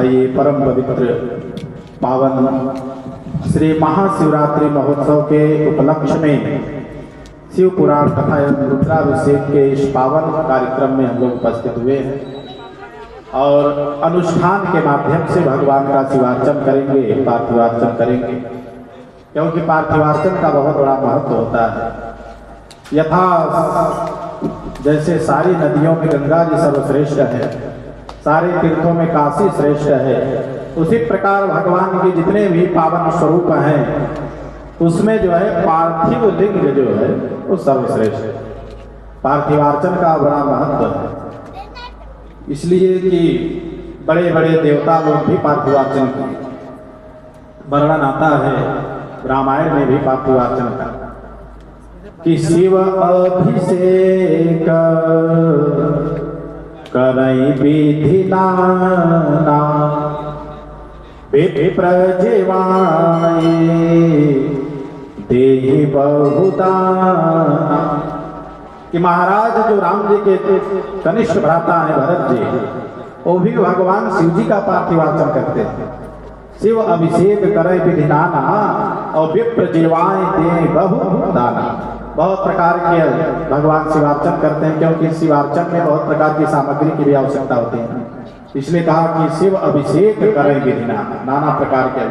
आइए परम पवित्र पावन श्री महाशिवरात्रि महोत्सव के उपलक्ष्य में शिव पुराण तथा रुद्राभिषेक के इस पावन कार्यक्रम में हम लोग उपस्थित हुए हैं और अनुष्ठान के माध्यम से भगवान का शिवार्चन करेंगे, पार्थिवार्चन करेंगे, क्योंकि पार्थिवार्चन का बहुत बड़ा महत्व होता है। यथा जैसे सारी नदियों में गंगा जी सर्वश्रेष्ठ है, सारे तीर्थों में काशी श्रेष्ठ है, उसी प्रकार भगवान के जितने भी पावन स्वरूप हैं उसमें जो है पार्थिव लिंग जो है वो सर्वश्रेष्ठ है। पार्थिवार्चन का बड़ा महत्व है, इसलिए कि बड़े बड़े देवता लोग भी पार्थिवार्चन की वर्णन आता है रामायण में भी पार्थिवार्चन का, कि शिव अभिषेक करई विधि नाना विप्र जीवाए देहि बहुदाना। कि महाराज जो राम जी के कनिष्ठ भ्राता हैं भरत जी, वो भी भगवान शिव जी का पार्थिवार्चन करते हैं। शिव अभिषेक करे विधि नाना और विप्र जीवाए दे बहुदाना। बहुत प्रकार के भगवान शिवार्चन करते हैं, क्योंकि शिवार्चन में बहुत प्रकार की सामग्री की भी आवश्यकता होती है। इसलिए कहा कि शिव अभिषेक करें विधि नाना, नाना प्रकार के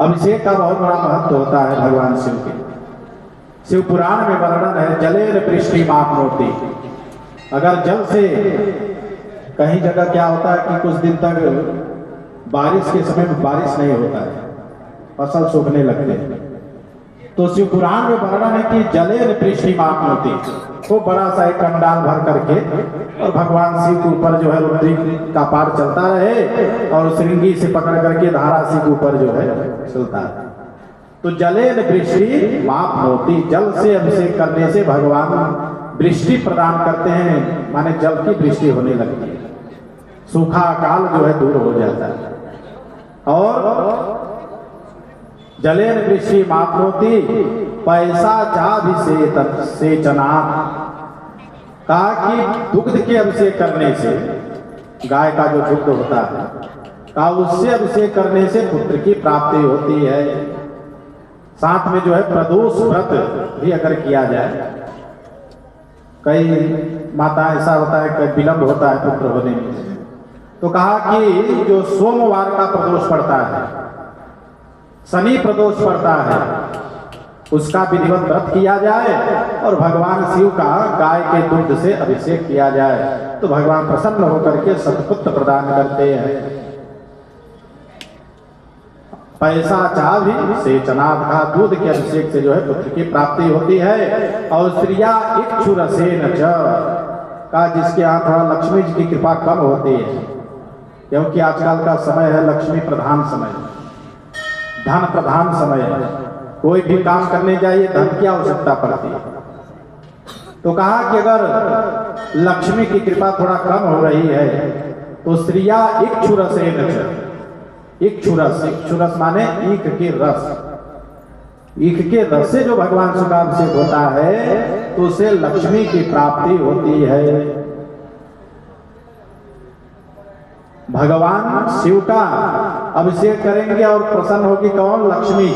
अभिषेक का बहुत बड़ा महत्व होता है भगवान शिव के। शिव पुराण में वर्णन है जलेर पृष्ठि मापनोति। अगर जल से कहीं जगह क्या होता है कि कुछ दिन तक बारिश के समय में बारिश नहीं होता है, फसल सूखने लगते हैं, तो शिव पुराण में वर्णन है कि जलेर पृष्ठि मापनोति। वो बड़ा सा एक कंडाल भर करके और भगवान शिव के ऊपर जो है रुद्री का पार चलता रहे और श्रृंगी से पकड़ करके धारा शिव के ऊपर जो है चलता है। तो जलेन वृष्टि मापनोति, जल से अभिषेक करने से भगवान वृष्टि प्रदान करते हैं, माने जल की वृष्टि होने लगती है, सूखा काल जो है दूर हो जाता है। और जलेन वृष्टि मापनोति पैसा चाभिषेक सेचना। कहा कि दुग्ध के अभिषेक करने से, गाय का जो दुग्ध होता है, कहा उससे अभिषेक करने से पुत्र की प्राप्ति होती है। साथ में जो है प्रदोष व्रत भी अगर किया जाए, कई माता ऐसा होता है कि विलंब होता है पुत्र होने में, तो कहा कि जो सोमवार का प्रदोष पड़ता है, शनि प्रदोष पड़ता है, उसका विधिवत व्रत किया जाए और भगवान शिव का गाय के दूध से अभिषेक किया जाए, तो भगवान प्रसन्न होकर के सत्पुत्र प्रदान करते हैं। पैसा चाभी सेचनाद का, दूध के अभिषेक से जो है पुत्र की प्राप्ति होती है। और स्त्रिया इक्षुरसेन च का, जिसके यहाँ थोड़ा लक्ष्मी जी की कृपा कम होती है, क्योंकि आजकल का समय है लक्ष्मी प्रधान समय, धन प्रधान समय है, कोई भी काम करने जाइए धन की आवश्यकता पड़ती है। तो कहा कि अगर लक्ष्मी की कृपा थोड़ा कम हो रही है तो स्त्रिया इक्षुरसेन, इक्षुरस, इक्षुरस माने ईख के रस, ईख के रस से जो भगवान शिव का अभिषेक होता है तो उसे लक्ष्मी की प्राप्ति होती है। भगवान शिव का अभिषेक करेंगे और प्रसन्न होगी कौन? लक्ष्मी।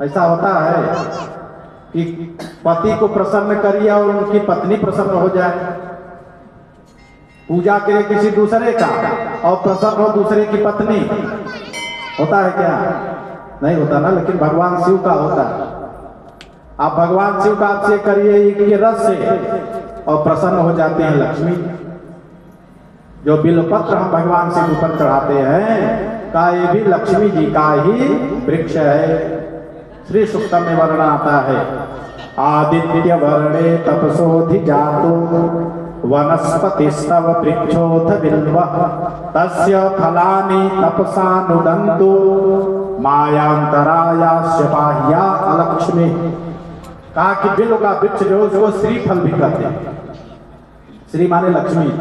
ऐसा होता है कि पति को प्रसन्न करिए और उनकी पत्नी प्रसन्न हो जाए, पूजा करे किसी दूसरे का और प्रसन्न हो दूसरे की पत्नी, होता है क्या? नहीं होता ना, लेकिन भगवान शिव का होता है। आप भगवान शिव का अभिषेक करिए ईख के रस से और प्रसन्न हो जाते हैं लक्ष्मी। जो बिल्वपत्र हम भगवान शिव ऊपर चढ़ाते हैं का, ये भी लक्ष्मी जी का ही वृक्ष है। श्री सूक्तम में वर्णन आता है, आदित्य वर्णे तपसोधि जातो वनस्पति स्तव वृक्षोथ बिल्वः तस्य फलानि तपसानुदन्तु मायांतरायास्य बाह्या अलक्ष्मी। कहा कि बिल्व का वृक्ष जो उसको श्रीफल भी कहते हैं, श्री माने लक्ष्मी।